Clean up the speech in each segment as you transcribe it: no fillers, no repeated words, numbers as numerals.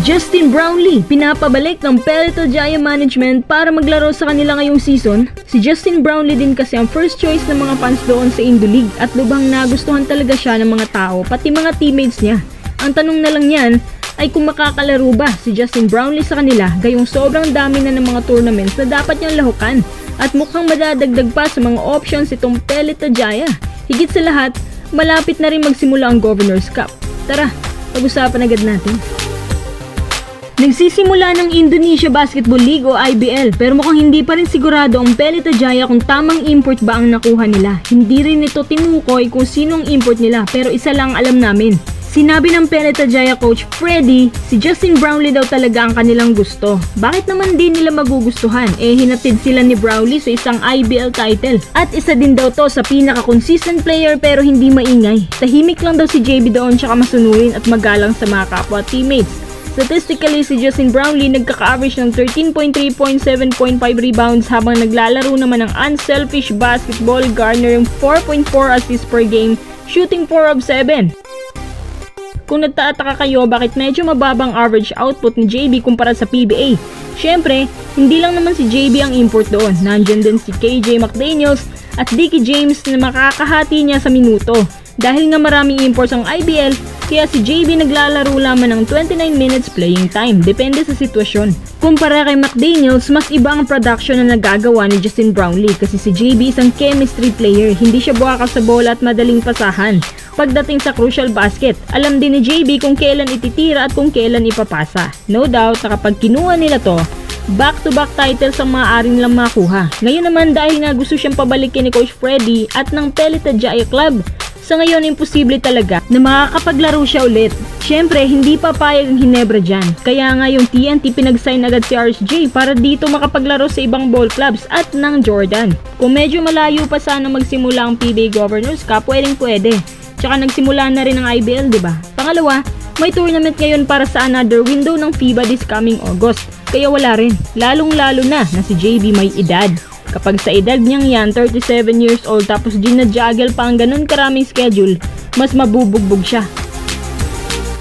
Justin Brownlee, pinapabalik ng Pelita Jaya Management para maglaro sa kanila ngayong season. Si Justin Brownlee din kasi ang first choice ng mga fans doon sa Indo League at lubhang nagustuhan talaga siya ng mga tao pati mga teammates niya. Ang tanong na lang yan ay kung makakalaro ba si Justin Brownlee sa kanila gayong sobrang dami na ng mga tournaments na dapat niyang lahukan at mukhang madadagdag pa sa mga options itong Pelita Jaya. Higit sa lahat, malapit na rin magsimula ang Governor's Cup. Tara, pag-usapan agad natin. Nagsisimula ng Indonesia Basketball League o IBL pero mukhang hindi pa rin sigurado ang Pelita Jaya kung tamang import ba ang nakuha nila. Hindi rin ito tinukoy kung sino ang import nila pero isa lang alam namin. Sinabi ng Pelita Jaya coach Freddy, si Justin Brownlee daw talaga ang kanilang gusto. Bakit naman di nila magugustuhan? Hinatid sila ni Brownlee sa isang IBL title. At isa din daw to sa pinaka-consistent player pero hindi maingay. Tahimik lang daw si JB doon tsaka masunurin at magalang sa mga kapwa teammates. Statistically, si Justin Brownlee nagkaka-average ng 13.3 points, 7.5 rebounds habang naglalaro naman ng unselfish basketball, garnering 4.4 assists per game, shooting 4 of 7. Kung nagtataka kayo bakit medyo mababang average output ni JB kumpara sa PBA, syempre, hindi lang naman si JB ang import doon. Nandyan din si KJ McDaniels at Dickie James na makakahati niya sa minuto. Dahil nga maraming imports ang IBL, kaya si JB naglalaro lamang ng 29 minutes playing time, depende sa sitwasyon. Kumpara kay McDaniels, mas iba ang production na nagagawa ni Justin Brownlee kasi si JB isang chemistry player, hindi siya buwakal sa bola at madaling pasahan. Pagdating sa crucial basket, alam din ni JB kung kailan ititira at kung kailan ipapasa. No doubt na kapag kinuha nila to, back-to-back titles ang maaaring lang makuha. Ngayon naman dahil nga gusto siyang pabalikin ni Coach Freddy at ng Pelita Jaya Club, sa ngayon imposible talaga na makakapaglaro siya ulit. Siyempre, hindi papayag ang Ginebra dyan. Kaya nga yung TNT pinag-sign agad si RSJ para dito makapaglaro sa ibang ball clubs at ng Jordan. Kung medyo malayo pa sana magsimula ang PBA Governors Cup, pwede. Tsaka nagsimula na rin ang IBL, diba? Pangalawa, may tournament ngayon para sa another window ng FIBA this coming August. Kaya wala rin. Lalong-lalo na si JB may edad. Kapag sa edad niyang yan, 37 years old tapos ginajuggle pa ang ganun karaming schedule, mas mabubugbog siya.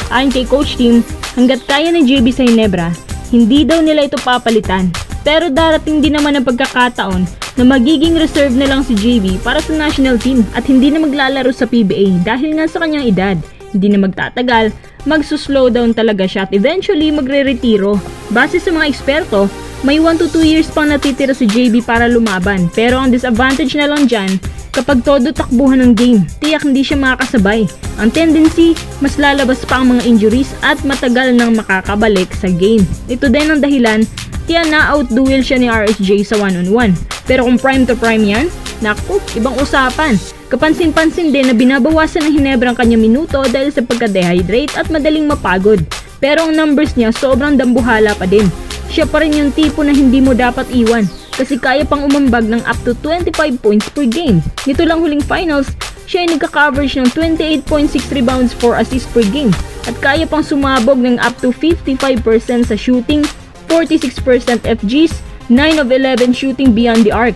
Ayon kay Coach Tim, hanggat kaya ni JB sa Ginebra, hindi daw nila ito papalitan. Pero darating din naman ang pagkakataon na magiging reserve na lang si JB para sa national team at hindi na maglalaro sa PBA dahil nga sa kanyang edad. Hindi na magtatagal, magsuslow down talaga siya at eventually magre-retiro. Base sa mga eksperto, may 1 to 2 years pang natitira si JB para lumaban. Pero ang disadvantage na lang dyan, kapag todo takbuhan ng game, tiyak hindi siya makakasabay. Ang tendency, mas lalabas pa ang mga injuries at matagal nang makakabalik sa game. Ito din ang dahilan, kaya na-outduel siya ni RSJ sa 1-on-1. Pero kung prime to prime yan, naku, ibang usapan. Kapansin-pansin din na binabawasan ng Ginebra ang kanyang minuto dahil sa pagka-dehydrate at madaling mapagod. Pero ang numbers niya sobrang dambuhala pa din. Siya pa rin yung tipo na hindi mo dapat iwan kasi kaya pang umambag ng up to 25 points per game. Nito lang huling finals, siya ay nagka-coverage ng 28.6 rebounds, 4 assists per game at kaya pang sumabog ng up to 55% sa shooting, 46% FGs, 9 of 11 shooting beyond the arc.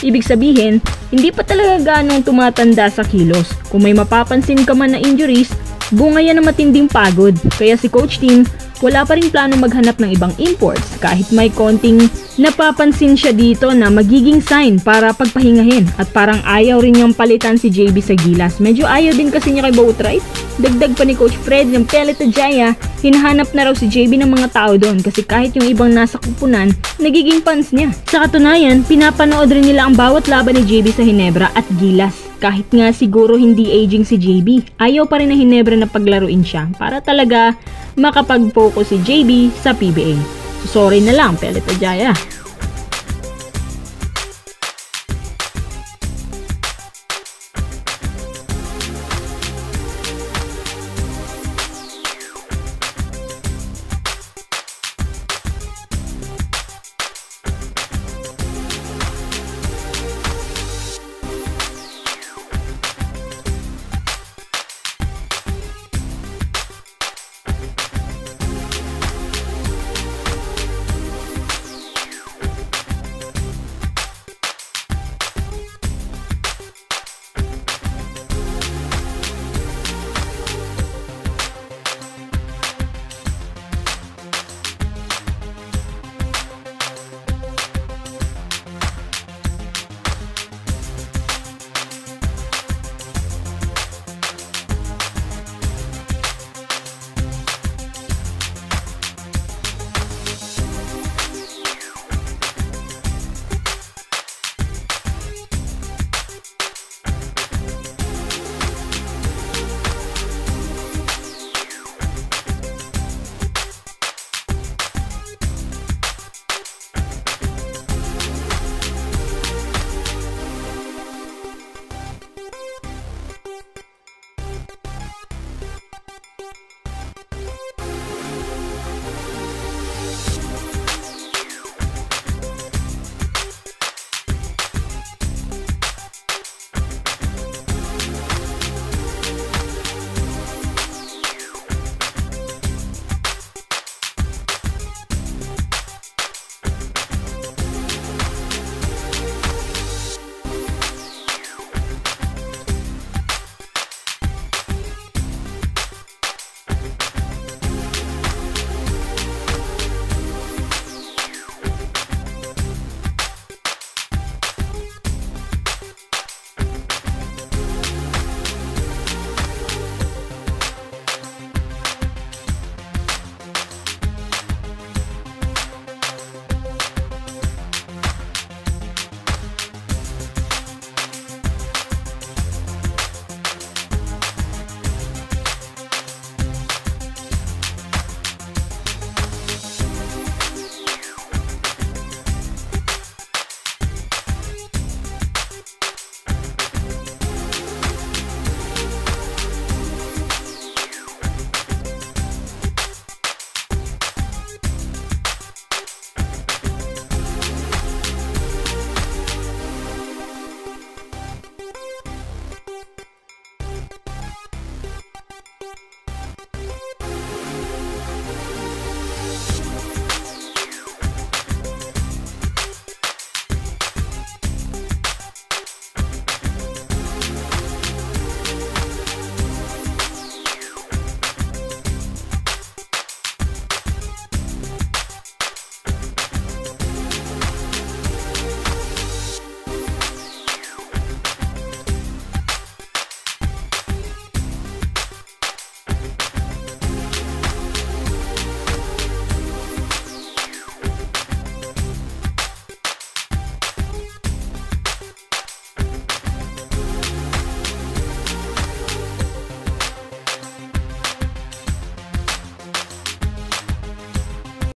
Ibig sabihin, hindi pa talaga ganong tumatanda sa kilos. Kung may mapapansin ka man na injuries, bunga yan ng matinding pagod. Kaya si Coach Tim, wala pa rin plano maghanap ng ibang imports kahit may konting napapansin siya dito na magiging sign para pagpahingahin at parang ayaw rin niyang palitan si JB sa gilas. Medyo ayaw din kasi niya kay Boatwright. Dagdag pa ni Coach Fred ng Pelita Jaya, hinahanap na raw si JB ng mga tao doon kasi kahit yung ibang nasa kupunan, nagiging fans niya. Sa katunayan, pinapanood rin nila ang bawat laban ni JB sa Ginebra at gilas. Kahit nga siguro hindi aging si JB, ayaw pa rin na Ginebra na paglaruin siya para talaga makapag-focus si JB sa PBA. So sorry na lang, Pelita Jaya.